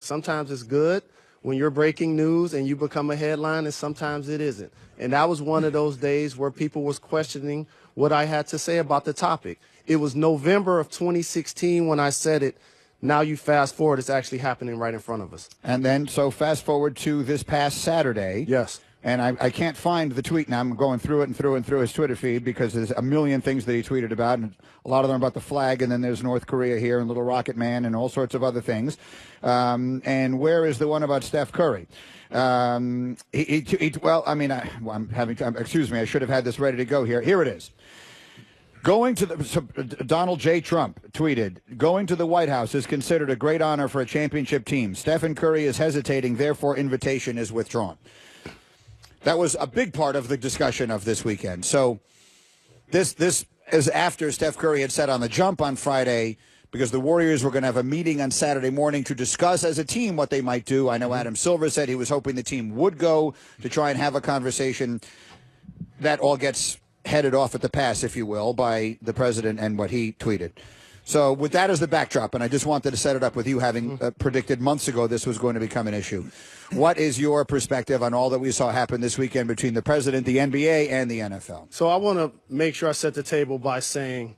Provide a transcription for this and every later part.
Sometimes it's good when you're breaking news and you become a headline, and sometimes it isn't. And that was one of those days where people was questioning what I had to say about the topic. It was November of 2016 when I said it. Now you fast forward, it's actually happening right in front of us. And then, so fast forward to this past Saturday. Yes. And I can't find the tweet now. I'm going through it and through his Twitter feed because there's a million things that he tweeted about, and a lot of them about the flag, and then there's North Korea here and Little Rocket Man and all sorts of other things. And where is the one about Steph Curry? I'm having time. Excuse me, I should have had this ready to go here. Here it is. Donald J. Trump tweeted, going to the White House is considered a great honor for a championship team. Stephen Curry is hesitating, therefore invitation is withdrawn. That was a big part of the discussion of this weekend. So this is after Steph Curry had said on the jump on Friday, because the Warriors were going to have a meeting on Saturday morning to discuss as a team what they might do. I know Adam Silver said he was hoping the team would go to try and have a conversation. That all gets headed off at the pass, if you will, by the president and what he tweeted. So with that as the backdrop, and I just wanted to set it up with you having predicted months ago this was going to become an issue. What is your perspective on all that we saw happen this weekend between the president, the NBA, and the NFL? So I want to make sure I set the table by saying,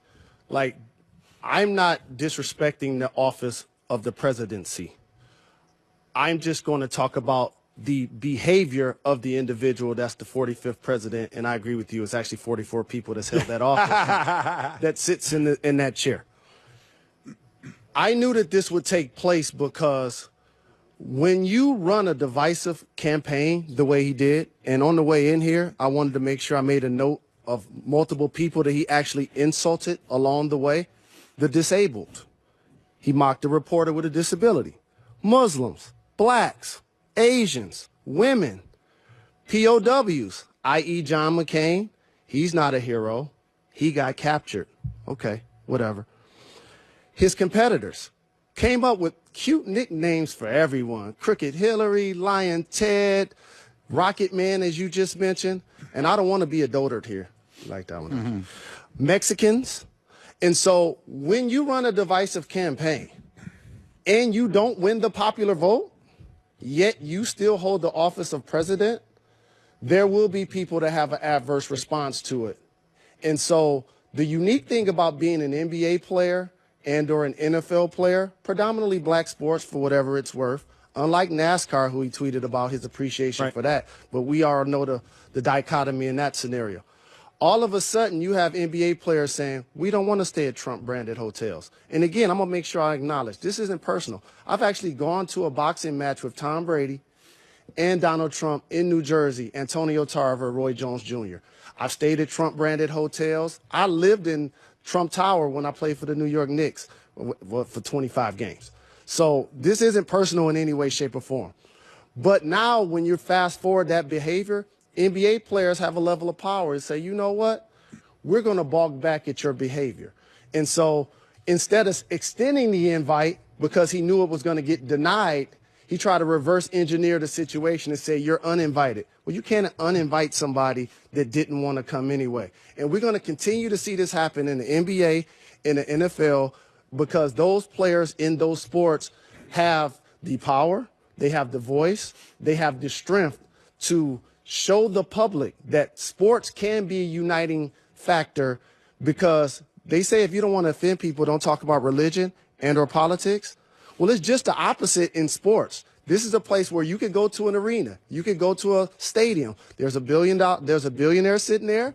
I'm not disrespecting the office of the presidency. I'm just going to talk about the behavior of the individual that's the 45th president, and I agree with you. It's actually 44 people that's held that office that sits in that chair. I knew that this would take place because when you run a divisive campaign the way he did, and on the way in here, I wanted to make sure I made a note of multiple people that he actually insulted along the way. The disabled. He mocked a reporter with a disability. Muslims, blacks, Asians, women, POWs, i.e. John McCain. He's not a hero. He got captured. Okay, whatever. His competitors came up with cute nicknames for everyone. Crooked Hillary, Lion Ted, Rocket Man, as you just mentioned. And I don't want to be a dotard here. You like that one. Mm-hmm. Mexicans. And so when you run a divisive campaign and you don't win the popular vote, yet you still hold the office of president, there will be people that have an adverse response to it. And so the unique thing about being an NBA player and or an NFL player, predominantly black sports for whatever it's worth, unlike NASCAR, who he tweeted about his appreciation for that, but we all know the dichotomy in that scenario. All of a sudden, you have NBA players saying, we don't want to stay at Trump-branded hotels. And again, I'm going to make sure I acknowledge, this isn't personal. I've actually gone to a boxing match with Tom Brady and Donald Trump in New Jersey, Antonio Tarver, Roy Jones Jr. I've stayed at Trump-branded hotels. I lived in Trump Tower when I played for the New York Knicks for 25 games. So this isn't personal in any way, shape, or form. But now when you fast forward that behavior, NBA players have a level of power and say, you know what? We're going to balk back at your behavior. And so instead of extending the invite because he knew it was going to get denied, he tried to reverse engineer the situation and say, you're uninvited. Well, you can't uninvite somebody that didn't want to come anyway. And we're going to continue to see this happen in the NBA, in the NFL, because those players in those sports have the power, they have the voice, they have the strength to show the public that sports can be a uniting factor, because they say if you don't want to offend people, don't talk about religion and or politics. Well, it's just the opposite in sports. This is a place where you can go to an arena. You can go to a stadium. There's a billionaire sitting there.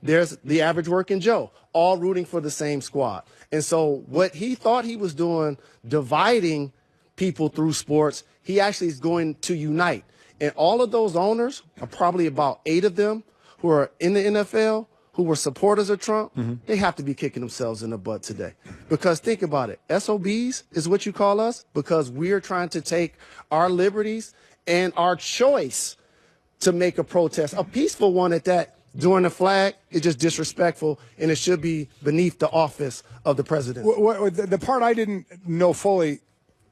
There's the average working Joe, all rooting for the same squad. And so what he thought he was doing, dividing people through sports, he actually is going to unite. And all of those owners, are probably about 8 of them who are in the NFL, who were supporters of Trump, they have to be kicking themselves in the butt today. Because think about it. SOBs is what you call us, because we're trying to take our liberties and our choice to make a protest, a peaceful one at that, during the flag is just disrespectful, and it should be beneath the office of the president. The part I didn't know fully,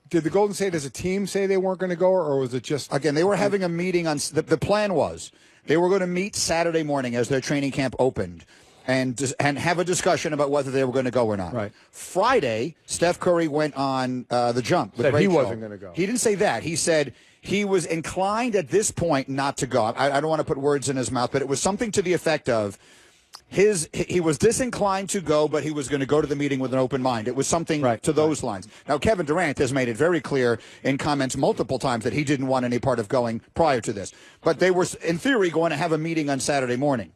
did the Golden State as a team say they weren't going to go, or was it just... Again, they were having a meeting on... The plan was they were going to meet Saturday morning as their training camp opened and have a discussion about whether they were going to go or not. Right. Friday, Steph Curry went on The Jump with Said Rachel. he wasn't going to go. He didn't say that. He said he was inclined at this point not to go. I don't want to put words in his mouth, but it was something to the effect of he was disinclined to go, but he was going to go to the meeting with an open mind. It was something to those lines. Now, Kevin Durant has made it very clear in comments multiple times that he didn't want any part of going prior to this. But they were, in theory, going to have a meeting on Saturday morning.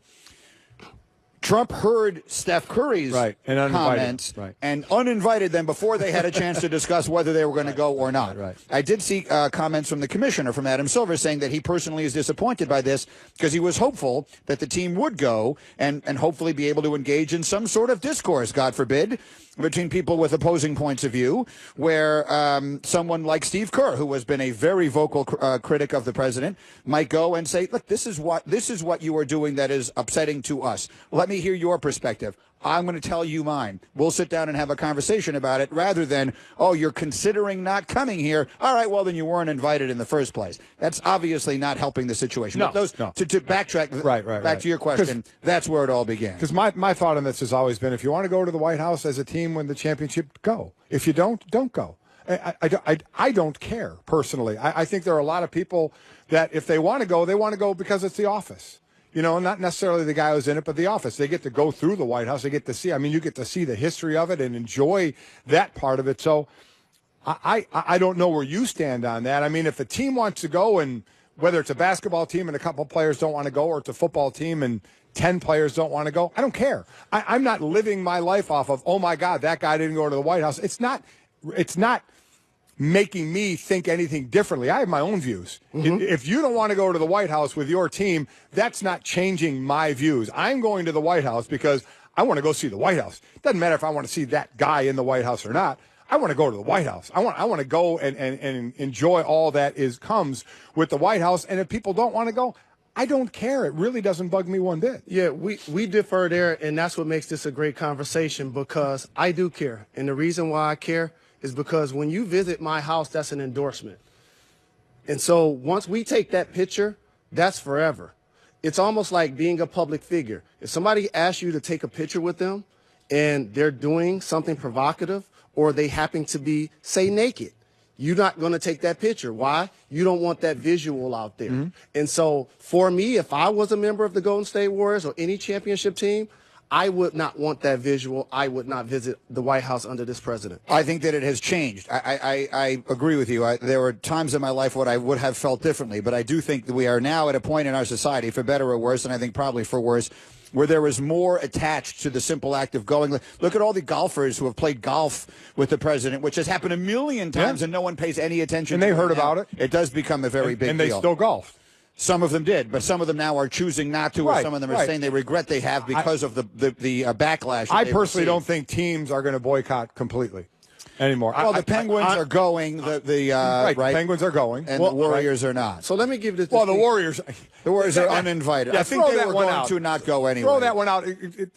Trump heard Steph Curry's comments and uninvited them before they had a chance to discuss whether they were going to go or not. I did see comments from the commissioner, from Adam Silver, saying that he personally is disappointed by this because he was hopeful that the team would go and hopefully be able to engage in some sort of discourse, God forbid, between people with opposing points of view, where someone like Steve Kerr, who has been a very vocal critic of the president, might go and say, look, this is what you are doing that is upsetting to us. Let me hear your perspective. I'm going to tell you mine. We'll sit down and have a conversation about it rather than, oh, you're considering not coming here. All right, well, then you weren't invited in the first place. That's obviously not helping the situation. No, To backtrack back to your question, that's where it all began. Because my thought on this has always been, if you want to go to the White House as a team win the championship, go. If you don't go. I don't care, personally. I think there are a lot of people that if they want to go because it's the office. You know, not necessarily the guy who's in it, but the office. They get to go through the White House. They get to see. I mean, you get to see the history of it and enjoy that part of it. So I don't know where you stand on that. I mean, if the team wants to go, and whether it's a basketball team and a couple players don't want to go, or it's a football team and 10 players don't want to go, I don't care. I'm not living my life off of, oh, my God, that guy didn't go to the White House. It's not making me think anything differently. I have my own views. If you don't want to go to the White House with your team, that's not changing my views. I'm going to the White House because I want to go see the White House. It doesn't matter if I want to see that guy in the White House or not. I want to go to the White House. I want to go and enjoy all that comes with the White House. And if people don't want to go, I don't care. It really doesn't bug me one bit. Yeah, we differ there, and that's what makes this a great conversation, because I do care. And the reason why I care is because when you visit my house, that's an endorsement. And so once we take that picture, that's forever. It's almost like being a public figure. If somebody asks you to take a picture with them and they're doing something provocative, or they happen to be, say, naked, you're not going to take that picture. Why? You don't want that visual out there. And so for me, if I was a member of the Golden State Warriors or any championship team, I would not want that visual. I would not visit the White House under this president. I think that it has changed. I agree with you. There were times in my life when I would have felt differently, but I do think that we are now at a point in our society, for better or worse, and I think probably for worse, where there is more attached to the simple act of going. Look at all the golfers who have played golf with the president, which has happened a million times, and no one pays any attention and to it. And they heard about it. It does become a very big deal. And they still golf. Some of them did, but some of them now are choosing not to, or some of them are saying they regret they have because of the backlash. I personally don't think teams are going to boycott completely anymore. Well, the Penguins are going. The Penguins are going, and the Warriors are not. So let me give this. Well, the Warriors are uninvited. Yeah, I think they were going to not go anyway. Throw that one out.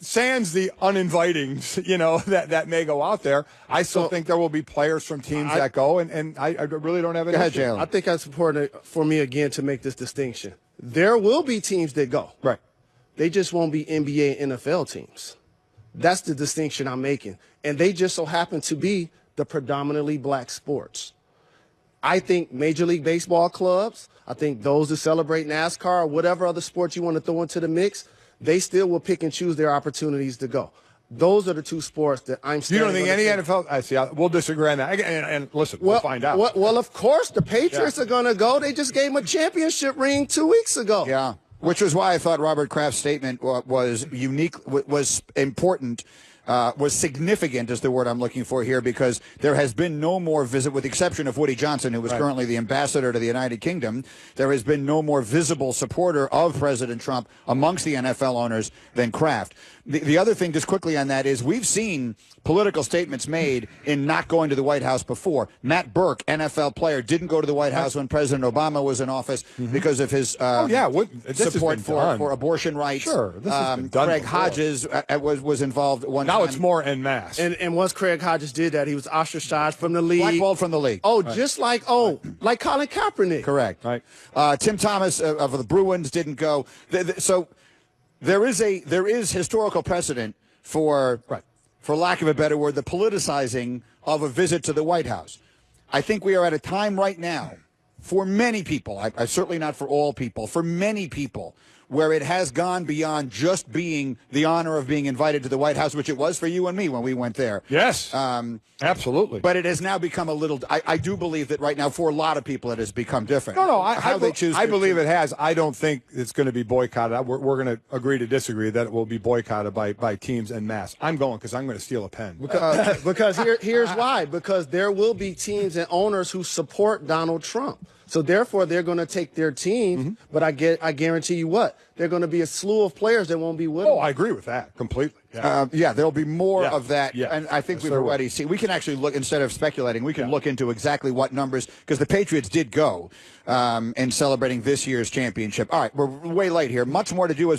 Sans the uninvitings, that may go out there. I still think there will be players from teams that go, and I really don't have an issue. I think that's important for me, again, to make this distinction. There will be teams that go. Right. They just won't be NBA and NFL teams. That's the distinction I'm making. And they just so happen to be the predominantly black sports. I think Major League Baseball clubs, I think those that celebrate NASCAR or whatever other sports you want to throw into the mix, they still will pick and choose their opportunities to go. Those are the two sports that I'm still. You don't think any NFL? I see. We'll disagree on that. And listen, we'll find out. Well, of course, the Patriots are going to go. They just gave them a championship ring 2 weeks ago. Yeah, which was why I thought Robert Kraft's statement was unique, was important. Was significant is the word I'm looking for here, because there has been no more visit, with the exception of Woody Johnson, who was currently the ambassador to the United Kingdom, there has been no more visible supporter of President Trump amongst the NFL owners than Kraft. The other thing, just quickly on that, is we've seen political statements made in not going to the White House before. Matt Burke, NFL player, didn't go to the White House when President Obama was in office because of his support for abortion rights. Sure, this has been done Craig before. Hodges was involved one time. Now it's more en masse. And once Craig Hodges did that, he was ostracized from the league. Blackballed from the league. Just like like Colin Kaepernick. Correct. Right. Tim Thomas of the Bruins didn't go. So there is historical precedent for lack of a better word, the politicizing of a visit to the White House. I think we are at a time right now, for many people, I certainly not for all people, for many people, where it has gone beyond just being the honor of being invited to the White House, which it was for you and me when we went there. Yes, absolutely. But it has now become a little, I do believe that right now for a lot of people it has become different. No, I believe it has. I don't think it's going to be boycotted. We're going to agree to disagree that it will be boycotted by teams en masse. I'm going because I'm going to steal a pen. Because here's why. Because there will be teams and owners who support Donald Trump. So therefore, they're going to take their team, but I guarantee you what? There are going to be a slew of players that won't be with them. Oh, I agree with that completely. Yeah, there'll be more of that, yeah. And I think we've already seen. We can actually look, instead of speculating, we can look into exactly what numbers, because the Patriots did go in celebrating this year's championship. All right, we're way late here. Much more to do as we